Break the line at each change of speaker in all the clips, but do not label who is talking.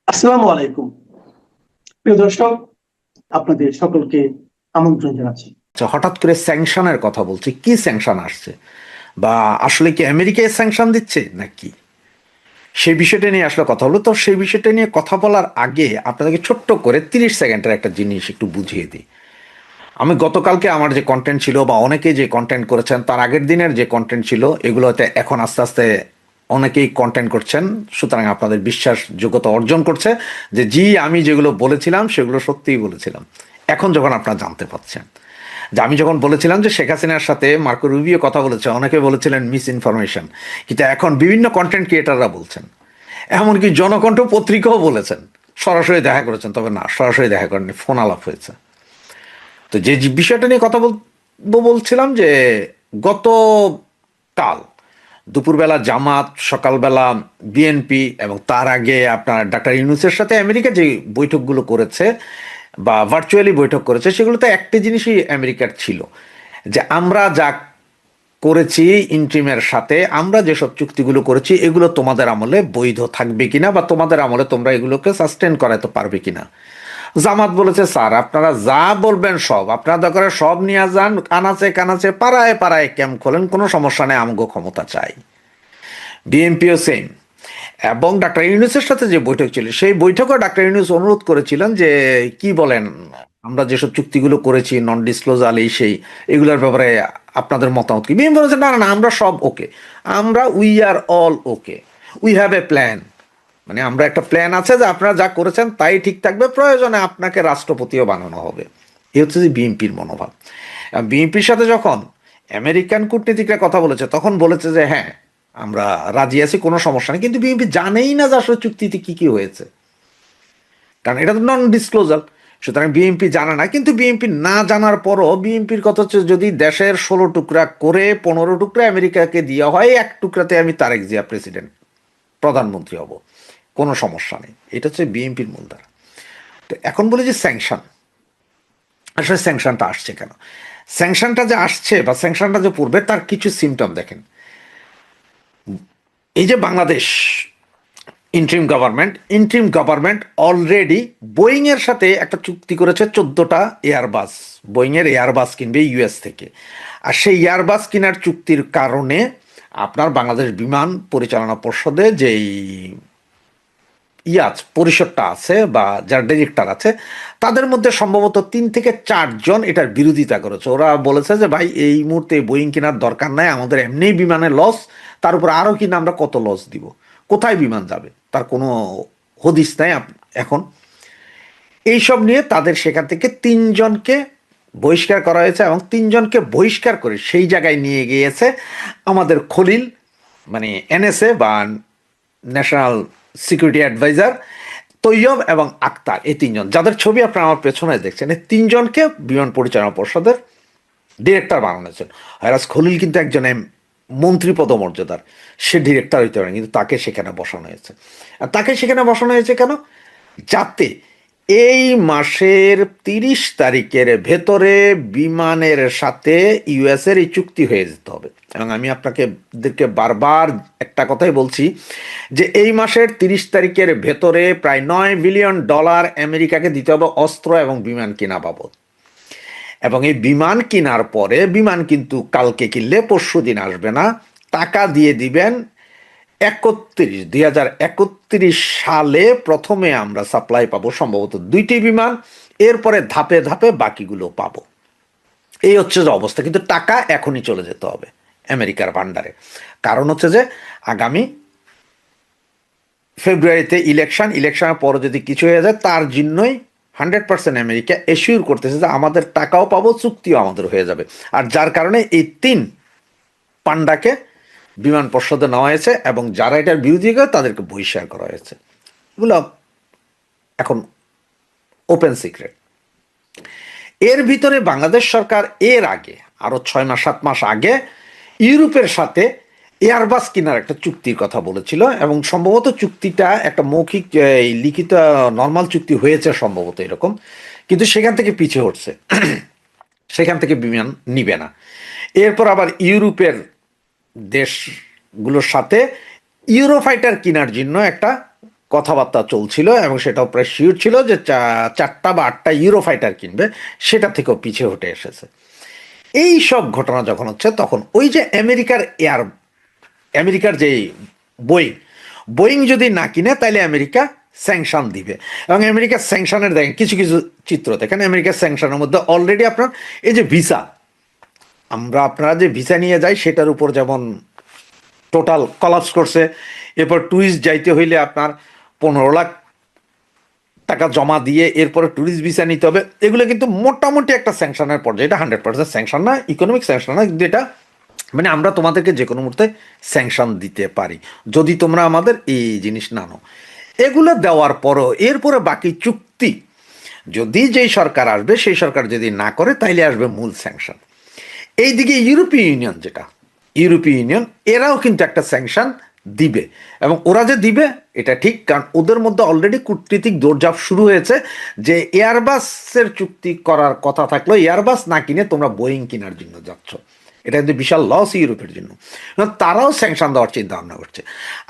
আসসালামু আলাইকুম। প্রিয় দর্শক, আপনাদের সকলকে আমন্ত্রণ জানাচ্ছি।
আচ্ছা, হঠাৎ করে স্যাংশনের কথা বলছে, কি স্যাংশন আসছে? বা আসলে কি আমেরিকায় স্যাংশন দিচ্ছে নাকি? সেই বিষয়টা নিয়ে আসলে কথা হলো। তো সেই বিষয়টা নিয়ে কথা বলার আগে আপনাদেরকে ছোট্ট করে 30 সেকেন্ডের একটা জিনিস একটু বুঝিয়ে দিই। আমি গতকালকে আমার যে কন্টেন্ট ছিল বা অনেকেই যে কন্টেন্ট করেছেন, তার আগের দিনের যে কন্টেন্ট ছিল, এগুলোতে এখন আস্তে আস্তে অনেকেই কন্টেন্ট করছেন। সুতরাং আপনাদের বিশ্বাসযোগ্যতা অর্জন করছে যে জি, আমি যেগুলো বলেছিলাম সেগুলো সত্যিই বলেছিলাম। এখন যখন আপনারা জানতে পারছেন যে আমি যখন বলেছিলাম যে শেখ হাসিনার সাথে মার্কো রুবিও কথা বলেছে, অনেকে বলেছিলেন মিস ইনফরমেশন, কিন্তু এখন বিভিন্ন কন্টেন্ট ক্রিয়েটাররা বলছেন, এমনকি জনকণ্ঠ পত্রিকাও বলেছেন সরাসরি দেখা করেছেন। তবে না, সরাসরি দেখা করেননি, ফোন আলাপ হয়েছে। তো যে বিষয়টা নিয়ে কথা বলবো বলছিলাম যে গতকাল দুপুরবেলা জামাত, সকালবেলা বিএনপি, এবং তার আগে আপনার ডাক্তার ইউনূসের সাথে আমেরিকা যে বৈঠকগুলো করেছে বা ভার্চুয়ালি বৈঠক করেছে, সেগুলোতে একটা জিনিসই আমেরিকার ছিল, যে আমরা যা করেছি ইন্ট্রিমের সাথে, আমরা যেসব চুক্তিগুলো করেছি এগুলো তোমাদের আমলে বৈধ থাকবে কিনা বা তোমাদের আমলে তোমরা এগুলোকে সাস্টেন করাতে পারবে কিনা। জামাত বলেছে, স্যার আপনারা যা বলবেন সব, আপনারা দরকার সব নিয়ে যান, কানাচে কানাচে পাড়ায় পাড়ায় ক্যাম্প খোলেন, কোনো সমস্যা নেই, আমগো ক্ষমতা চাই। বিএনপিও সেম। এবং ডাক্তার ইউনূসের সাথে যে বৈঠক ছিল, সেই বৈঠকে ডাক্তার ইউনূস অনুরোধ করেছিলেন যে কি বলেন, আমরা যেসব চুক্তিগুলো করেছি নন ডিসক্লোজাল এই সেই, এগুলোর ব্যাপারে আপনাদের মতামত কি? বিএনপি বলেছে, না না না, আমরা সব ওকে, আমরা we are all okay, we have a plan. মানে আমরা একটা প্ল্যান আছে যে আপনারা যা করেছেন তাই ঠিক থাকবে, প্রয়োজনে আপনাকে রাষ্ট্রপতিও বানানো হবে। এই হচ্ছে যে বিএনপির মনোভাব। বিএনপির সাথে যখন আমেরিকান কূটনীতিকরা কথা বলেছে, তখন বলেছে যে হ্যাঁ আমরা রাজি আছি, কোনো সমস্যা নেই। কিন্তু বিএনপি জানেই না যে আসলে চুক্তিতে কি কি হয়েছে, কারণ এটা তো নন ডিসক্লোজাল। সুতরাং বিএনপি জানে না। কিন্তু বিএনপি না জানার পরও বিএনপির কথা হচ্ছে, যদি দেশের 16 টুকরা করে 15 টুকরা আমেরিকাকে দেওয়া হয়, এক টুকরাতে আমি তারেক জিয়া প্রেসিডেন্ট, প্রধানমন্ত্রী হব, কোনো সমস্যা নেই। এটা হচ্ছে বিএনপির মূলধারা। তো এখন বলি যে স্যাংশন, আসলে স্যাংশনটা আসছে কেন? স্যাংশনটা যে আসছে বা স্যাংশনটা যে পড়বে, তার কিছু সিমটম দেখেন। এই যে Bangladesh interim government already Boeing এর সাথে একটা চুক্তি করেছে, 14টা এয়ারবাস। বোয়িং এর এয়ারবাস কিনবে ইউএস থেকে। আর সেই এয়ারবাস কেনার চুক্তির কারণে আপনার বাংলাদেশ বিমান পরিচালনা পর্ষদে যেই পরিষদটা আছে বা যার ডিরেক্টর আছে, তাদের মধ্যে সম্ভবত 3 থেকে 4 জন এটার বিরোধিতা করেছে। ওরা বলেছে যে ভাই, এই মুহূর্তে বোয়িং কেনার দরকার নাই, আমাদের এমনিই বিমানের লস, তার উপর আরও কিনা আমরা কত লস দিব, কোথায় বিমান যাবে তার কোনো হদিস নাই এখন। এইসব নিয়ে তাদের সেখান থেকে 3 জনকে বহিষ্কার করা হয়েছে, এবং 3 জনকে বহিষ্কার করে সেই জায়গায় নিয়ে গিয়েছে আমাদের খলিল, মানে এনএসএ বা ন্যাশনাল সিকিউরিটি অ্যাডভাইজার, তৈয়ব এবং আক্তার, এই 3 জন, যাদের ছবি আপনারা আমার পেছনে দেখছেন, এই 3 জনকে বিমান পরিচালনা পর্ষদের ডিরেক্টর বানানো হয়েছে। হেরাজ খলিল কিন্তু একজন মন্ত্রী পদমর্যাদার, সে ডিরেক্টর হইতে পারে, কিন্তু তাকে সেখানে বসানো হয়েছে। আর তাকে সেখানে বসানো হয়েছে কেন? যাতে এই মাসের 30 তারিখের ভেতরে বিমানের সাথে ইউএসের এই চুক্তি হয়ে যেতে হবে। এবং আমি আপনাদেরকে বারবার একটা কথাই বলছি, যে এই মাসের 30 তারিখের ভেতরে প্রায় $9 বিলিয়ন আমেরিকাকে দিতে হবে অস্ত্র এবং বিমান কেনা বাবদ। এবং এই বিমান কেনার পরে, বিমান কিন্তু কালকে কিনলে পরশু দিন আসবে না, টাকা দিয়ে দিবেন 2031 সালে প্রথমে আমরা সাপ্লাই পাবো সম্ভবত 2টি বিমান, এরপরে ধাপে ধাপে বাকিগুলো পাবো। এই হচ্ছে যে অবস্থা। কিন্তু টাকা এখনই চলে যেতে হবে আমেরিকার ভান্ডারে। কারণ হচ্ছে যে আগামী ফেব্রুয়ারিতে ইলেকশনের পরে যদি কিছু হয়ে যায়, তার জন্যই 100% আমেরিকা এশিওর করতেছে যে আমাদের টাকাও পাবো, চুক্তিও আমাদের হয়ে যাবে। আর যার কারণে এই 3 পান্ডাকে বিমান পর্ষদে নেওয়া হয়েছে, এবং যারা এটার বিরোধী করে তাদেরকে বহিষ্কার করা হয়েছে। এগুলো এখন ওপেন সিক্রেট। এর ভিতরে বাংলাদেশ সরকার এর আগে আরো 6 মাস 7 মাস আগে ইউরোপের সাথে এয়ারবাস কেনার একটা চুক্তির কথা বলেছিল, এবং সম্ভবত চুক্তিটা একটা মৌখিক লিখিত নর্মাল চুক্তি হয়েছে সম্ভবত এরকম। কিন্তু সেখান থেকে পিছিয়ে হচ্ছে, সেখান থেকে বিমান নিবে না। এরপর আবার ইউরোপের দেশগুলোর সাথে ইউরোফাইটার কেনার জন্য একটা কথাবার্তা চলছিল এবং সেটাও প্রায় শিওর ছিল যে 4টা বা 8টা ইউরো ফাইটার কিনবে, সেটা থেকেও পিছিয়ে হটে এসেছে। এই সব ঘটনা যখন হচ্ছে তখন ওই যে আমেরিকার যে বোয়িং বোয়িং যদি না কিনে তাহলে আমেরিকা স্যাংশন দিবে, এবং আমেরিকার স্যাংশনের দেখেন কিছু কিছু চিত্র দেখেন। আমেরিকার স্যাংশনের মধ্যে অলরেডি আপনার এই যে ভিসা, আপনারা যে ভিসা নিয়ে যাই সেটার উপর যেমন টোটাল কলাপস করছে। এরপর ট্যুরিস্ট যাইতে হইলে আপনার 15 লাখ টাকা জমা দিয়ে এরপরে ট্যুরিস্ট ভিসা নিতে হবে। এগুলো কিন্তু মোটামুটি একটা স্যাংশনের পর্যায়ে, এটা 100% স্যাংশন না, ইকোনমিক স্যাংশন না, কিন্তু এটা মানে আমরা তোমাদেরকে যে কোনো মুহূর্তে স্যাংশন দিতে পারি যদি তোমরা আমাদের এই জিনিস না নাও। এগুলো দেওয়ার পরও এরপরে বাকি চুক্তি যদি যেই সরকার আসবে সেই সরকার যদি না করে তাইলে আসবে মূল স্যাংশন। এইদিকে ইউরোপীয় ইউনিয়ন এরাও কিন্তু একটা স্যাংশন দিবে, এবং ওরা যে দিবে এটা ঠিক, কারণ ওদের মধ্যে অলরেডি কূটনীতিক দৌড়ঝাঁপ শুরু হয়েছে যে এয়ারবাসের চুক্তি করার কথা থাকলো, এয়ারবাস না কিনে তোমরা বোয়িং কেনার জন্য যাচ্ছ। এটা কিন্তু বিশাল লস ইউরোপের জন্য, তারাও স্যাংশন দেওয়ার চিন্তা ভাবনা করছে।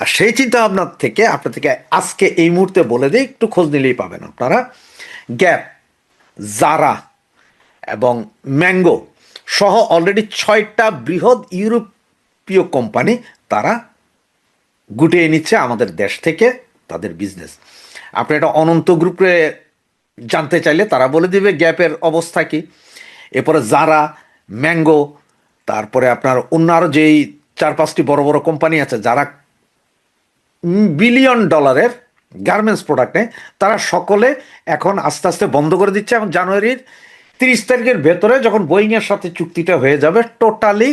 আর সেই চিন্তা ভাবনা থেকে আপনাদেরকে আজকে এই মুহূর্তে বলে দিই, একটু খোঁজ নিলেই পাবেন আপনারা, গ্যাপ, জারা এবং ম্যাঙ্গো সহ অলরেডি 6টা বৃহৎ ইউরোপীয় কোম্পানি তারা গুটিয়ে নিচ্ছে আমাদের দেশ থেকে তাদের বিজনেস। আপনি এটা অনন্ত গ্রুপে জানতে চাইলে তারা বলে দিবে গ্যাপের অবস্থা কি। এরপরে জারা, ম্যাঙ্গো, তারপরে আপনার অন্য আরও যেই 4-5টি বড় বড় কোম্পানি আছে যারা বিলিয়ন ডলারের গার্মেন্টস প্রোডাক্ট নেয়, তারা সকলে এখন আস্তে আস্তে বন্ধ করে দিচ্ছে, এবং জানুয়ারির 30 তারিখের ভেতরে যখন বোয়িংয়ের সাথে চুক্তিটা হয়ে যাবে টোটালি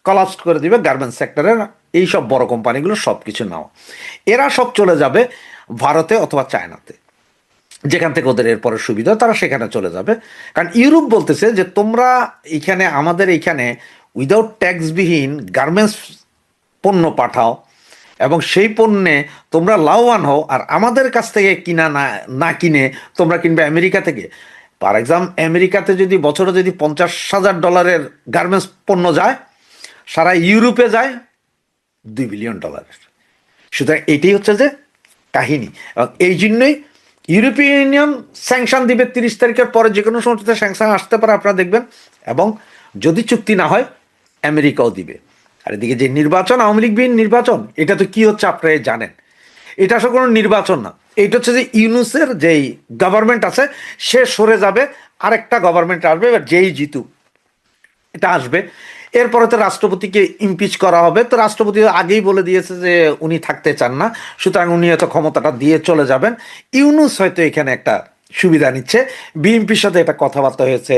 কলাপস করে দিবে গার্মেন্টস সেক্টরের এই সব বড় কোম্পানিগুলো সব কিছু নাও। এরা সব চলে যাবে ভারতে অথবা চায়নাতে, যেখান থেকে ওদের এরপরে সুবিধা তারা সেখানে চলে যাবে। কারণ ইউরোপ বলতেছে যে তোমরা এইখানে আমাদের এইখানে উইদাউট ট্যাক্সবিহীন গার্মেন্টস পণ্য পাঠাও এবং সেই পণ্যে তোমরা লাভবান হও, আর আমাদের কাছ থেকে কিনা না কিনে তোমরা কিনবে আমেরিকা থেকে। ফর এক্সাম্পল, আমেরিকাতে যদি বছরে যদি $50,000 গার্মেন্টস পণ্য যায়, সারা ইউরোপে যায় $2 বিলিয়ন। সুতরাং এটাই হচ্ছে যে কাহিনী, এবং এই জন্যই ইউরোপীয় ইউনিয়ন স্যাংশন দিবে 30 তারিখের পরে, যে কোনো সময় স্যাংশন আসতে পারে আপনারা দেখবেন, এবং যদি চুক্তি না হয় আমেরিকাও দিবে। আর এদিকে যে নির্বাচন, আওয়ামী লীগবিহীন নির্বাচন, এটা তো কি হচ্ছে আপনারা জানেন, এটা আসলে কোনো নির্বাচন না, এটা হচ্ছে যে ইউনুসের যেই গভর্নমেন্ট আছে সে সরে যাবে, আরেকটা গভর্নমেন্ট আসবে, এবার যেই জিতুক এটা আসবে। এরপরে তো রাষ্ট্রপতিকে ইমপিচ করা হবে, তো রাষ্ট্রপতি আগেই বলে দিয়েছে যে উনি থাকতে চান না, সুতরাং উনি হয়তো ক্ষমতাটা দিয়ে চলে যাবেন। ইউনুস হয়তো এখানে একটা সুবিধা নিচ্ছে, বিএনপির সাথে একটা কথাবার্তা হয়েছে,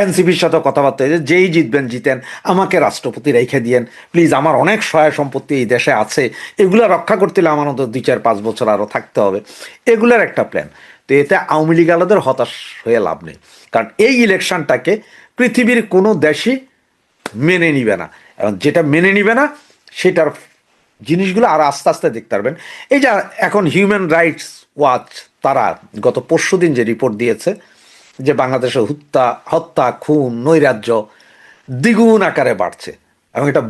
এনসিপির সাথেও কথাবার্তা হয়েছে, যেই জিতবেন জিতেন, আমাকে রাষ্ট্রপতি রেখে দিয়েন প্লিজ, আমার অনেক সহায় সম্পত্তি এই দেশে আছে, এগুলো রক্ষা করতে হলে আমার অন্তত 2-4-5 বছর আরও থাকতে হবে, এগুলোর একটা প্ল্যান। তো এতে আওয়ামী লীগ আলাদের হতাশ হয়ে লাভ নেই, কারণ এই ইলেকশনটাকে পৃথিবীর কোনো দেশই মেনে নিবে না, এবং যেটা মেনে নিবে না সেটার জিনিসগুলো আর আস্তে আস্তে দেখতে পারবেন। এই যে এখন হিউম্যান রাইটস ওয়াচ তারা গত পরশুদিন যে রিপোর্ট দিয়েছে যে বাংলাদেশে হত্যা, খুন, নৈরাজ্য দ্বিগুণ আকারে বাড়ছে, এবং এটা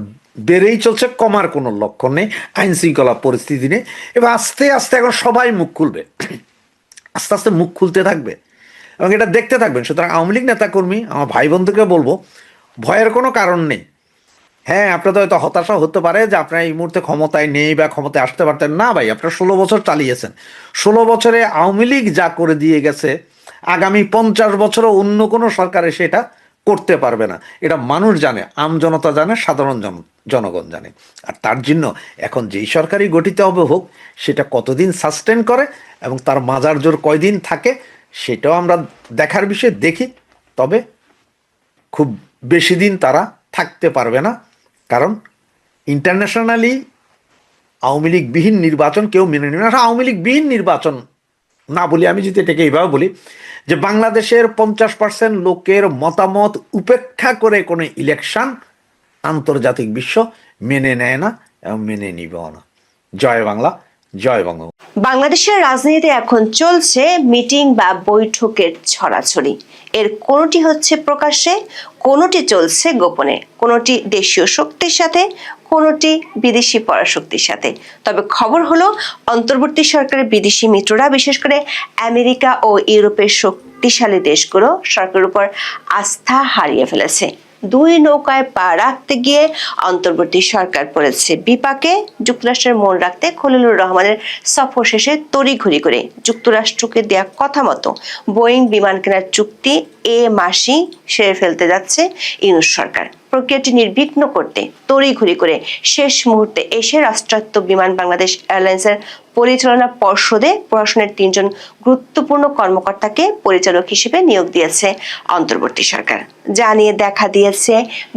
বেড়েই চলছে, কমার কোনো লক্ষণ নেই, আইন শৃঙ্খলা পরিস্থিতি নেই। এবার আস্তে আস্তে এখন সবাই মুখ খুলবে, আস্তে আস্তে মুখ খুলতে থাকবে, এবং এটা দেখতে থাকবেন। সুতরাং আওয়ামী লীগ নেতাকর্মী, আমার ভাই বোনদেরকে বলবো, ভয়ের কোনো কারণ নেই। হ্যাঁ, আপনাদের হয়তো হতাশা হতে পারে যে আপনারা এই মুহূর্তে ক্ষমতায় নেই বা ক্ষমতায় আসতে পারতেন না। ভাই, আপনারা 16 বছর চালিয়েছেন, 16 বছরে আওয়ামী লীগ যা করে দিয়ে গেছে আগামী 50 বছরও অন্য কোনো সরকার এসে এটা করতে পারবে না। এটা মানুষ জানে, আমজনতা জানে, সাধারণ জনগণ জানে। আর তার জন্য এখন যেই সরকারই গঠিত হবে হোক, সেটা কতদিন সাস্টেন করে এবং তার মাজার জোর কয়দিন থাকে সেটাও আমরা দেখার বিষয়, দেখি। তবে খুব বেশি দিন তারা থাকতে পারবে না, কারণ ইন্টারন্যাশনালি আওয়ামী লীগবিহীন নির্বাচন কেউ মেনে নেবে না। আওয়ামী লীগবিহীন নির্বাচন না বলি, আমি যদি এটাকে এইভাবে বলি যে বাংলাদেশের 50% লোকের মতামত উপেক্ষা করে কোনো ইলেকশন আন্তর্জাতিক বিশ্ব মেনে নেয় না এবং মেনে নিবেও না। জয় বাংলা, জয় বঙ্গবন্ধু।
বাংলাদেশের রাজনীতিতে এখন চলছে মিটিং বা বৈঠকের ছড়াছড়ি, এর কোনটি হচ্ছে প্রকাশ্যে, কোনোটি চলছে গোপনে, কোনোটি দেশীয় শক্তির সাথে, কোনোটি বিদেশি পরাশক্তির সাথে। তবে খবর হলো অন্তর্বর্তী সরকারের বিদেশি মিত্ররা, বিশেষ করে আমেরিকা ও ইউরোপের শক্তিশালী দেশগুলো সরকারের উপর আস্থা হারিয়ে ফেলেছে। দুই নৌকায় পা রাখতে গিয়ে অন্তর্বর্তী সরকার পড়েছে বিপাকে। যুক্তরাষ্ট্রের মন রাখতে খলিলুর রহমানের সফর শেষে তড়িঘড়ি করে যুক্তরাষ্ট্রকে দেয়া কথা মতো বোয়িং বিমান কেনার চুক্তি এ মাসেই সেরে ফেলতে যাচ্ছে ইউনূস সরকার। প্রক্রিয়াটি নির্বিঘ্ন করতে তড়িঘড়ি করে শেষ মুহূর্তে এসে রাষ্ট্রায়ত্ত বিমান বাংলাদেশ এয়ারলাইন্সের পরিচালনা পর্ষদে প্রশাসনের 3 জন গুরুত্বপূর্ণ কর্মকর্তাকে পরিচালক হিসেবে নিয়োগ দিয়েছে অন্তর্বর্তী সরকার, যা নিয়ে দেখা দিয়েছে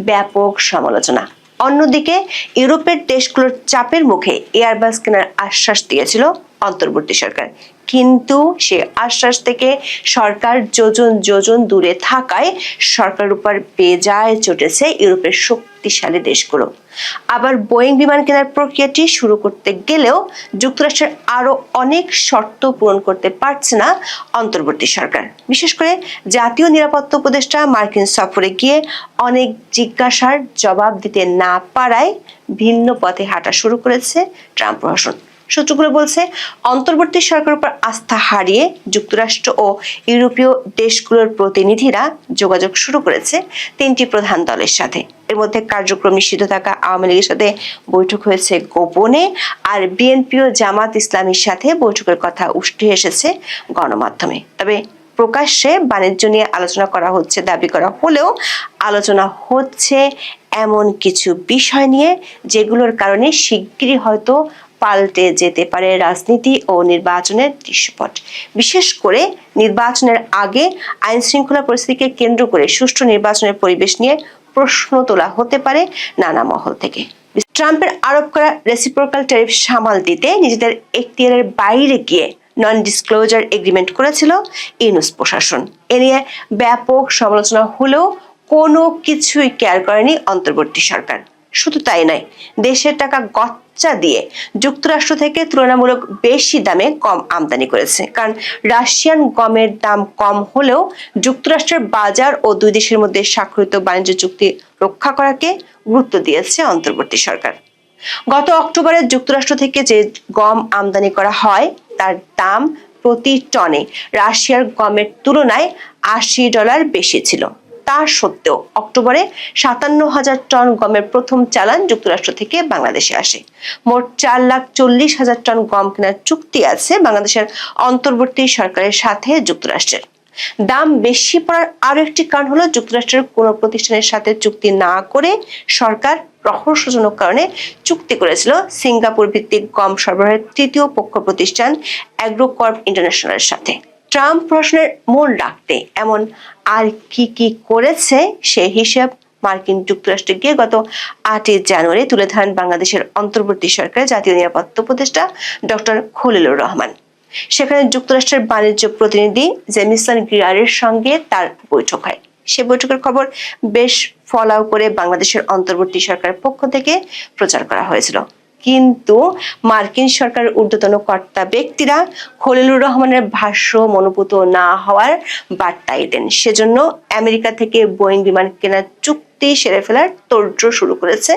ব্যাপক সমালোচনা। অন্যদিকে ইউরোপের দেশগুলোর চাপের মুখে এয়ারবাস কেনার আশ্বাস দিয়েছিল অন্তর্বর্তী সরকার, কিন্তু সে আশ্বাস থেকে সরকার যোজন যোজন দূরে থাকায় সরকারের উপর বেজায় চটেছে ইউরোপের শক্তিশালী দেশগুলো। আবার বোয়িং বিমান কেনার প্রক্রিয়াটি শুরু করতে গেলেও যুক্তরাষ্ট্রের আরো অনেক শর্ত পূরণ করতে পারছে না অন্তর্বর্তী সরকার। বিশেষ করে জাতীয় নিরাপত্তা উপদেষ্টা মার্কিন সফরে গিয়ে অনেক জিজ্ঞাসার জবাব দিতে না পারায় ভিন্ন পথে হাঁটা শুরু করেছে ট্রাম্প প্রশাসন। সূত্রগুলো বলছে, অন্তর্বর্তী সরকারের উপর আস্থা হারিয়ে যুক্তরাষ্ট্র ও ইউরোপীয় দেশগুলোর প্রতিনিধিরা যোগাযোগ শুরু করেছে 3টি প্রধান দলের সাথে। এর মধ্যে কার্যক্রম নিষিদ্ধ থাকা আওয়ামী লীগের সাথে বৈঠক হয়েছে গোপনে, আর বিএনপি ও জামাত ইসলামীর সাথে বৈঠকের কথা উঠে এসেছে গণমাধ্যমে। তবে প্রকাশ্যে বাণিজ্য নিয়ে আলোচনা করা হচ্ছে দাবি করা হলেও আলোচনা হচ্ছে এমন কিছু বিষয় নিয়ে যেগুলোর কারণে শিগগিরই হয়তো পাল্টে যেতে পারে রাজনীতি ও নির্বাচনের দৃশ্যপট। বিশেষ করে নির্বাচনের আগে আইন শৃঙ্খলা পরিস্থিতিকে কেন্দ্র করে সুষ্ঠু নির্বাচনের পরিবেশ নিয়ে প্রশ্ন তোলা হতে পারে নানা মহল থেকে। ট্রাম্পের আরোপ করা রেসিপ্রোকাল ট্যারিফ সামাল দিতে নিজেদের এখতিয়ারের বাইরে গিয়ে নন ডিসক্লোজার এগ্রিমেন্ট করেছিল ইউনূস প্রশাসন। এ নিয়ে ব্যাপক সমালোচনা হলেও কোনো কিছুই কেয়ার করেনি অন্তর্বর্তী সরকার। শুধু তাই নয়, দেশের টাকা গচ্চা দিয়ে যুক্তরাষ্ট্র থেকে তুলনামূলক বেশি দামে কম আমদানি করেছে। কারণ রাশিয়ান গমের দাম কম হলেও যুক্তরাষ্ট্রের বাজার ও দুই দেশের মধ্যে স্বাক্ষরিত বাণিজ্য চুক্তি রক্ষা করাকে গুরুত্ব দিয়েছে অন্তর্বর্তী সরকার। গত অক্টোবরে যুক্তরাষ্ট্র থেকে যে গম আমদানি করা হয় তার দাম প্রতি টনে রাশিয়ার গমের তুলনায় $80 বেশি ছিল। তা সত্ত্বেও অক্টোবরে 57,000 টন গমের প্রথম চালান যুক্তরাষ্ট্র থেকে বাংলাদেশে আসে। মোট 4,40,000 টন গম কেনার চুক্তি আছে বাংলাদেশের অন্তর্বর্তী সরকারের সাথে যুক্তরাষ্ট্রের। দাম বেশি পড়ার আরো একটি কারণ হলো যুক্তরাষ্ট্রের কোনো প্রতিষ্ঠানের সাথে চুক্তি না করে সরকার রহস্যজনক কারণে চুক্তি করেছিল সিঙ্গাপুর ভিত্তিক গম সরবরাহের তৃতীয় পক্ষ প্রতিষ্ঠান অ্যাগ্রোকর্প ইন্টারন্যাশনালের সাথে। ট্রাম্প প্রশাসনের মন রাখতে এমন আর কি কি করেছে সে হিসাব মার্কিন যুক্তরাষ্ট্রে গিয়ে গত 8 জানুয়ারি তুলে ধরেন বাংলাদেশের অন্তর্বর্তী সরকারের জাতীয় নিরাপত্তা উপদেষ্টা ডক্টর খলিলুর রহমান। সেখানে যুক্তরাষ্ট্রের বাণিজ্য প্রতিনিধি জেমিসন গ্রিয়ারের সঙ্গে তার বৈঠক হয়। সে বৈঠকের খবর বেশ ফলাও করে বাংলাদেশের অন্তর্বর্তী সরকারের পক্ষ থেকে প্রচার করা হয়েছিল, কিন্তু মার্কিন সরকারের ঊর্ধ্বতন কর্তা ব্যক্তিরা খলিলুর রহমানের ভাষ্য মনোপুত না হওয়ার বার্তাই দেন। সেজন্য আমেরিকা থেকে বোয়িং বিমান কেনার চুক্তি সেরে ফেলার তোড়জোড় শুরু করেছে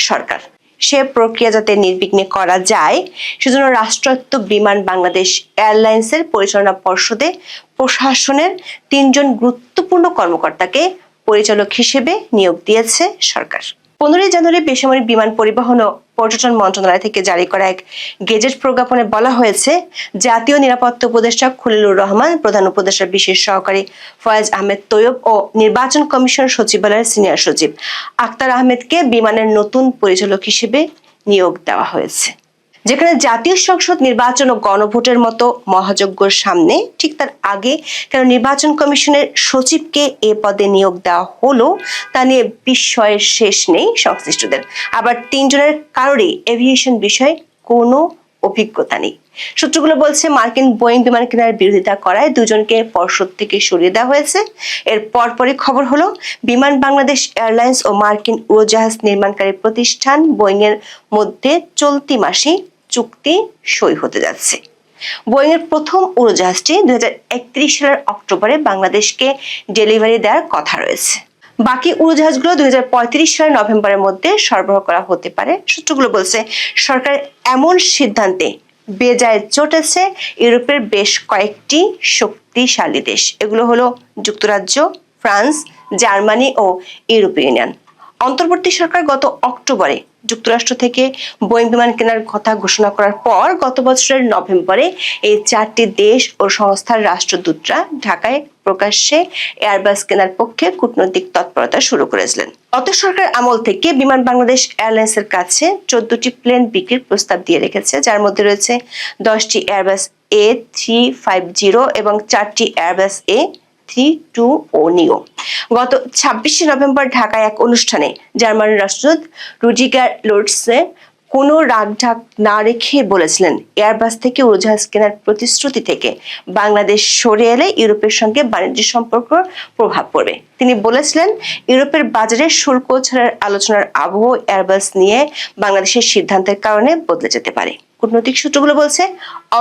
সরকার। সে প্রক্রিয়া যাতে নির্বিঘ্নে করা যায় সেজন্য রাষ্ট্রায়ত্ত বিমান বাংলাদেশ এয়ারলাইন্সের পরিচালনা পর্ষদে প্রশাসনের 3 জন গুরুত্বপূর্ণ কর্মকর্তাকে পরিচালক হিসেবে নিয়োগ দিয়েছে সরকার। 15 জানুয়ারি বেসামরিক বিমান পরিবহন ও পর্যটন মন্ত্রণালয় থেকে জারি করা এক গেজেট প্রজ্ঞাপনে বলা হয়েছে, জাতীয় নিরাপত্তা উপদেষ্টা খলিলুর রহমান, প্রধান উপদেষ্টার বিশেষ সহকারী ফয়েজ আহমেদ তৈয়ব ও নির্বাচন কমিশন সচিবালয়ের সিনিয়র সচিব আক্তার আহমেদকে বিমানের নতুন পরিচালক হিসেবে নিয়োগ দেওয়া হয়েছে। যেখানে জাতীয় সংসদ নির্বাচন ও গণভোটের মতো মহাযজ্ঞের সামনে ঠিক তার আগে কেন নির্বাচন কমিশনের সচিবকে এ পদে নিয়োগ দেওয়া হলো তা নিয়ে বিস্ময়ের শেষ নেই সংশ্লিষ্টদের। আবার 3 জনের কারোরই এভিয়েশন বিষয়ে কোনো অভিজ্ঞতা নেই। সূত্রগুলো বলছে, মার্কিন বোয়িং বিমান কেনার বিরোধিতা করায় 2 জনকে পর্ষদ থেকে সরিয়ে দেওয়া হয়েছে। এর পরপরই খবর হলো বিমান বাংলাদেশ এয়ারলাইন্স ও মার্কিন উড়োজাহাজ নির্মাণকারী প্রতিষ্ঠান বোয়িং এর মধ্যে চলতি মাসে চুক্তি সই হতে যাচ্ছে। বোয়িং এর প্রথম উড়োজাহাজটি 2031 সালের অক্টোবরে বাংলাদেশকে ডেলিভারি দেওয়ার কথা রয়েছে। বাকি উড়োজাহাজগুলো 2035 সালের নভেম্বরের মধ্যে সরবরাহ করা হতে পারে। সূত্রগুলো বলছে সরকার এমন সিদ্ধান্তে বেজায় চটেছে ইউরোপের বেশ কয়েকটি শক্তিশালী দেশ। এগুলো হলো যুক্তরাজ্য, ফ্রান্স, জার্মানি ও ইউরোপীয় ইউনিয়ন। অন্তর্বর্তী সরকার গত অক্টোবরে যুক্তরাষ্ট্র থেকে বোয়িং বিমান কেনার কথা ঘোষণা করার পর গত বছরের নভেম্বরে এই 4টি দেশ ও সংস্থার রাষ্ট্রদূতরা ঢাকায় প্রকাশ্যে এয়ারবাস কেনার পক্ষে কূটনৈতিক তৎপরতা শুরু করেছিলেন। গত সরকার আমল থেকে বিমান বাংলাদেশ এয়ারলাইন্সের কাছে 14টি প্লেন বিক্রির প্রস্তাব দিয়ে রেখেছে, যার মধ্যে রয়েছে 10টি এয়ারবাস A350 এবং 4টি এয়ারবাস A320 নিও। গত 26শে নভেম্বর ঢাকায় এক অনুষ্ঠানে জার্মান রাষ্ট্রদূত রুডিগার লোর্টসে কোনো রাগঢাক না রেখে বলেছিলেন, এয়ারবাস থেকে উড়োজাহাজ কেনার প্রতিশ্রুতি থেকে বাংলাদেশ সরে এলে ইউরোপের সঙ্গে বাণিজ্য সম্পর্ক প্রভাব পড়বে। তিনি বলেছিলেন, ইউরোপের বাজারে শুল্ক ছাড়ার আলোচনার আবহ এয়ারবাস নিয়ে বাংলাদেশের সিদ্ধান্তের কারণে বদলে যেতে পারে। কূটনৈতিক সূত্রগুলো বলছে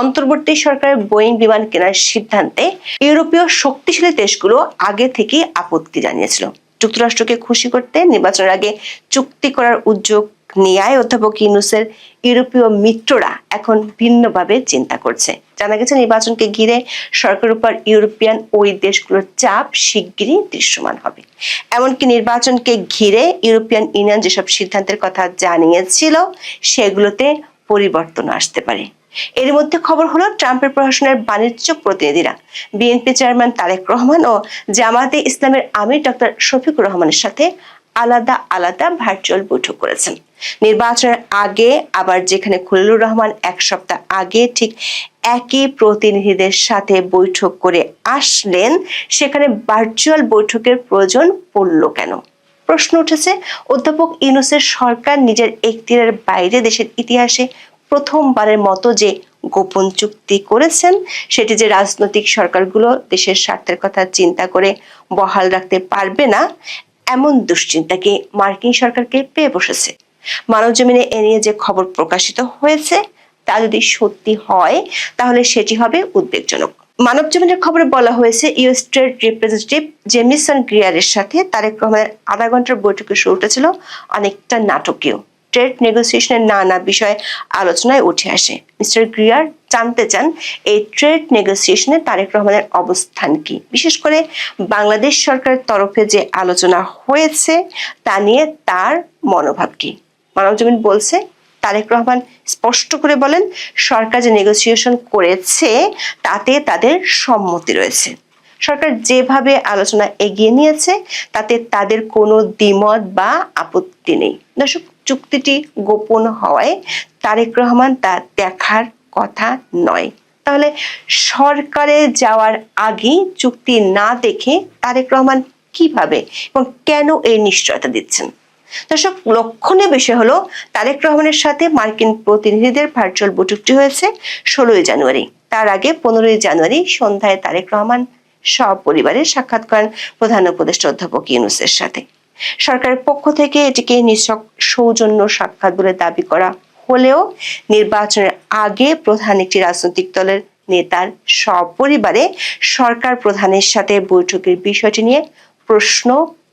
অন্তর্বর্তী সরকারের বোয়িং বিমান কেনার সিদ্ধান্তে ইউরোপীয় শক্তিশালী দেশগুলো আগে থেকেই আপত্তি জানিয়েছিল। যুক্তরাষ্ট্রকে খুশি করতে নির্বাচনের আগে চুক্তি করার উদ্যোগ নেয় অধ্যাপক ইউনূসের ইউরোপীয় মিত্ররা এখন ভিন্নভাবে চিন্তা করছে। জানা গেছে নির্বাচনকে ঘিরে সরকারের উপর ইউরোপিয়ান ওই দেশগুলোর চাপ শিগগিরই দৃশ্যমান হবে। এমনকি নির্বাচনকে ঘিরে ইউরোপিয়ান ইউনিয়ন যেসব সিদ্ধান্তের কথা জানিয়েছিল সেগুলোতে পরিবর্তন আসতে পারে। এর মধ্যে খবর হলো ট্রাম্পের প্রশাসনের বাণিজ্য প্রতিনিধিরা বিএনপি চেয়ারম্যান তারেক রহমান ও জামায়াতে ইসলামের আমির ডক্টর শফিকুর রহমানের সাথে আলাদা আলাদা ভার্চুয়াল বৈঠক করেছেন। নির্বাচনের আগে আবার যেখানে খলিলুর রহমান এক সপ্তাহ আগে ঠিক একই প্রতিনিধিদের সাথে বৈঠক করে আসলেন, সেখানে ভার্চুয়াল বৈঠকের প্রয়োজন পড়ল কেন? প্রশ্ন উঠেছে অধ্যাপক ইউনূসের সরকার নিজের এখতিয়ারের বাইরে দেশের ইতিহাসে প্রথমবারের মতো যে গোপন চুক্তি করেছেন, সেটি যে রাজনৈতিক সরকারগুলো দেশের স্বার্থের কথা চিন্তা করে বহাল রাখতে পারবে না, এমন দুশ্চিন্তাকে মার্কিন সরকারকে পেয়ে বসেছে। মানবজমিনে এ নিয়ে যে খবর প্রকাশিত হয়েছে তা যদি সত্যি হয় তাহলে সেটি হবে উদ্বেগজনক। মানবজমিনের খবরে বলা হয়েছে ইউএস ট্রেড রিপ্রেজেন্টেটিভ জেমিসন গ্রিয়ারের সাথে তারেক রহমানের আধা ঘন্টার বৈঠকের শুরুটা ছিল অনেকটা নাটকীয়। ট্রেড নেগোসিয়েশনের নানা বিষয়ে আলোচনায় উঠে আসে। মিস্টার গ্রিয়ার জানতে চান এই ট্রেড নেগোসিয়েশনে তারেক রহমানের অবস্থান কি, বিশেষ করে বাংলাদেশ সরকারের তরফে যে আলোচনা হয়েছে তা নিয়ে তার মনোভাব কি। মানবজমিন বলছে তারেক রহমান স্পষ্ট করে বলেন, সরকার যে নেগোসিয়েশন করেছে তাতে তাদের সম্মতি রয়েছে। সরকার যেভাবে আলোচনা এগিয়ে নিয়েছে তাতে তাদের কোনো দ্বিমত বা আপত্তি নেই। দর্শক, চুক্তিটি গোপন হওয়ায় তারেক রহমান তা দেখার কথা নয়। তাহলে সরকারে যাওয়ার আগে চুক্তি না দেখে তারেক রহমান কিভাবে এবং কেন এই নিশ্চয়তা দিচ্ছেন? দর্শক, লক্ষণীয় বিষয় হলো তারেক রহমানের সাথে মার্কিন প্রতিনিধিদের ভার্চুয়াল বৈঠকটি হয়েছে 16ই জানুয়ারি। তার আগে 15ই জানুয়ারি সন্ধ্যায় তারেক রহমান সপরিবারে সাক্ষাৎ করেন প্রধান উপদেষ্টা অধ্যাপক ইউনূসের সাথে। সরকারের পক্ষ থেকে এটিকে নিছক সৌজন্য সাক্ষাৎ বলে দাবি করা হলেও নির্বাচনের আগে প্রধান একটি রাজনৈতিক দলের নেতার সপরিবারে সরকার প্রধানের সাথে বৈঠকের বিষয়টি নিয়ে প্রশ্ন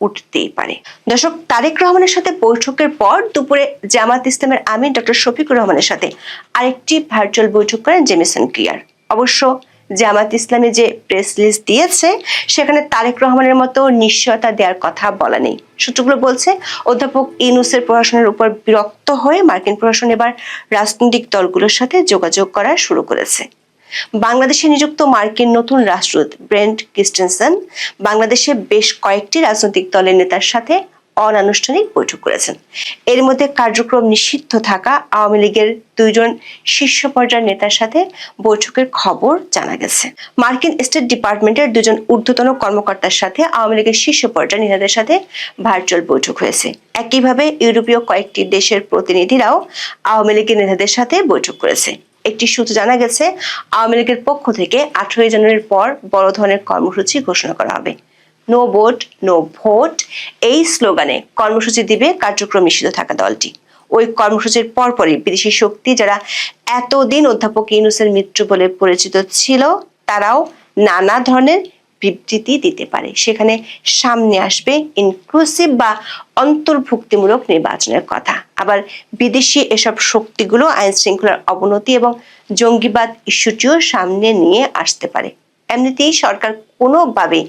উঠতেই পারে। দর্শক, তারেক রহমানের সাথে বৈঠকের পর দুপুরে জামাত ইসলামের আমির ডক্টর শফিকুর রহমানের সাথে আরেকটি ভার্চুয়াল বৈঠক করেন জেমিসন গ্রিয়ার। অবশ্য জামাত ইসলামী যে প্রেস রিলিজ দিয়েছে সেখানে তারেক রহমানের মতো নিশ্চয়তা দেওয়ার কথা বলা নেই। সূত্রগুলো বলছে অধ্যাপক ইউনূসের প্রশাসনের উপর বিরক্ত হয়ে মার্কিন প্রশাসন এবার রাজনৈতিক দলগুলোর সাথে যোগাযোগ করা শুরু করেছে। বাংলাদেশে নিযুক্ত মার্কিন নতুন রাষ্ট্রদূত ব্রেন্ট ক্রিস্টেনসেন বাংলাদেশে বেশ কয়েকটি রাজনৈতিক দলের নেতার সাথে অনানুষ্ঠানিক বৈঠক করেছেন। এর মধ্যে কার্যক্রম নিষিদ্ধ থাকা আওয়ামী লীগের 2 জন শীর্ষ পর্যায়ের নেতার সাথে বৈঠকের খবর জানা গেছে। মার্কিন স্টেট ডিপার্টমেন্টের 2 জন ঊর্ধ্বতন কর্মকর্তার সাথে আওয়ামী লীগের শীর্ষ পর্যায়ের নেতাদের সাথে ভার্চুয়াল বৈঠক হয়েছে। একইভাবে ইউরোপীয় কয়েকটি দেশের প্রতিনিধিরাও আওয়ামী লীগের নেতাদের সাথে বৈঠক করেছে। একটি সূত্র জানা গেছে আওয়ামী লীগের পক্ষ থেকে 18 জানুয়ারির পর বড় ধরনের কর্মসূচি ঘোষণা করা হবে। নো ভোট নো ভোট এই স্লোগানে কর্মসূচি দিবে কার্যক্রম নিষিদ্ধ থাকা দলটি। ওই কর্মসূচির পরপরই বিদেশি শক্তি যারা এতদিন অধ্যাপক ইউনূসের মিত্র বলে পরিচিত ছিল তারাও নানা ধরনের বিবৃতি দিতে পারে। সেখানে সামনে আসবে ইনক্লুসিভ বা অন্তর্ভুক্তিমূলক নির্বাচনের কথা। আবার বিদেশি এসব শক্তিগুলো আইন শৃঙ্খলার অবনতি এবং জঙ্গিবাদ ইস্যুটিও সামনে নিয়ে আসতে পারে। এমনিতেই সরকার কোনোভাবে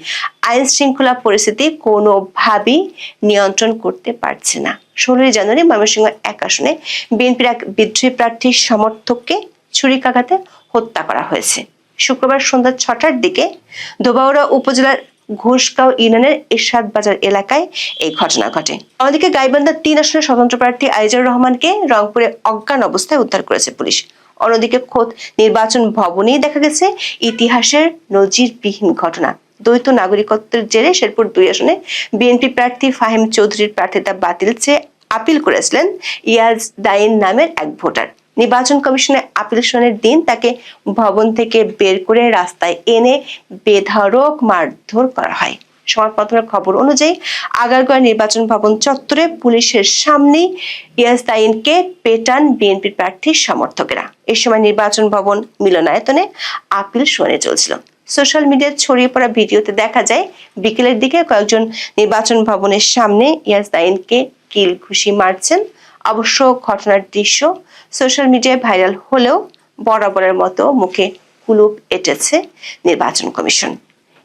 আইন শৃঙ্খলা পরিস্থিতি কোনোভাবেই নিয়ন্ত্রণ করতে পারছে না। 16 জানুয়ারি ময়মনসিংহ 1 আসনে বিএনপির এক বিদ্রোহী প্রার্থীর সমর্থককে ছুরিকাঘাতে হত্যা করা হয়েছে। শুক্রবার সন্ধ্যা 6টার দিকে ধোবাউড়া উপজেলার ঘোষগাঁও ইউনিয়নের এরশাদ বাজার এলাকায় এই ঘটনা ঘটে। অন্যদিকে গাইবান্ধা 3 আসনের স্বতন্ত্র প্রার্থী আইজার রহমানকে রংপুরে অজ্ঞান অবস্থায় উদ্ধার করেছে পুলিশ। অন্যদিকে খোদ নির্বাচন ভবনেই দেখা গেছে ইতিহাসের নজিরবিহীন ঘটনা। দ্বৈত নাগরিকত্বের জেরে শেরপুর 2 আসনে বিএনপি প্রার্থী ফাহিম চৌধুরীর প্রার্থিতা বাতিল চেয়ে আপিল করেছিলেন ইয়াজ দাইন নামের এক ভোটার। নির্বাচন কমিশনের আপিল শুনানির দিন তাকে ভবন থেকে বের করে রাস্তায় এনে বেধড়ক মারধর করা হয়। সংবাদপত্রের খবর অনুযায়ী আগারগাঁও নির্বাচন ভবন চত্বরে পুলিশের সামনেই ইয়াসদাইনকে পেটান বিএনপি প্রার্থীর সমর্থকেরা। এই সময় নির্বাচন ভবন মিলনায়তনে আপিল শুনানি চলছিল। সোশ্যাল মিডিয়ায় ছড়িয়ে পড়া ভিডিওতে দেখা যায় বিকেলের দিকে কয়েকজন নির্বাচন ভবনের সামনে ইয়াসদাইনকে কিল ঘুষি মারছেন। অবশ্য ঘটনার দৃশ্য সোশ্যাল মিডিয়ায় ভাইরাল হলেও বরাবরের মতো মুখে কুলুপ এঁটেছে নির্বাচন কমিশন।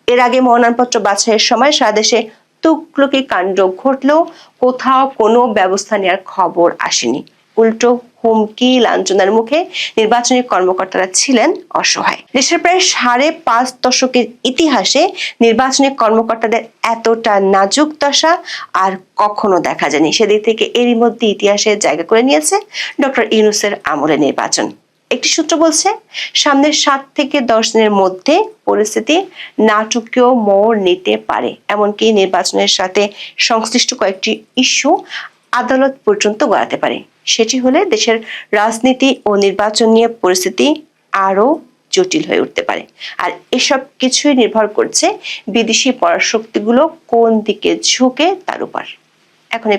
এর আগে মনোনয়নপত্র বাছাইয়ের সময় সারা দেশে তুগলকি কাণ্ড ঘটলেও কোথাও কোনো ব্যবস্থা নেওয়ার খবর আসেনি। উল্টো হুমকি লাঞ্ছনার মুখে নির্বাচনী কর্মকর্তারা ছিলেন অসহায়। দেশের প্রায় 5.5 দশকের ইতিহাসে নির্বাচনী কর্মকর্তাদের এতটা নাজুক দশা আর কখনো দেখা যায়নি। সেদিক থেকে এরই মধ্যে ইতিহাসে জায়গা করে নিয়েছে ডক্টর ইউনূসের আমলে নির্বাচন। একটি সূত্র বলছে, সামনের 7 থেকে 10 দিনের মধ্যে পরিস্থিতি নাটকীয় মোড় নিতে পারে। এমনকি নির্বাচনের সাথে সংশ্লিষ্ট কয়েকটি ইস্যু আদালত পর্যন্ত গড়াতে পারে। সেটি হলে দেশের রাজনীতি ও নির্বাচন নিয়ে পরিস্থিতি আরো জটিল হয়ে উঠতে পারে। আর এসব কিছুই নির্ভর করছে বিদেশি পরাশক্তিগুলো কোন দিকে ঝুঁকে তার উপর। এখন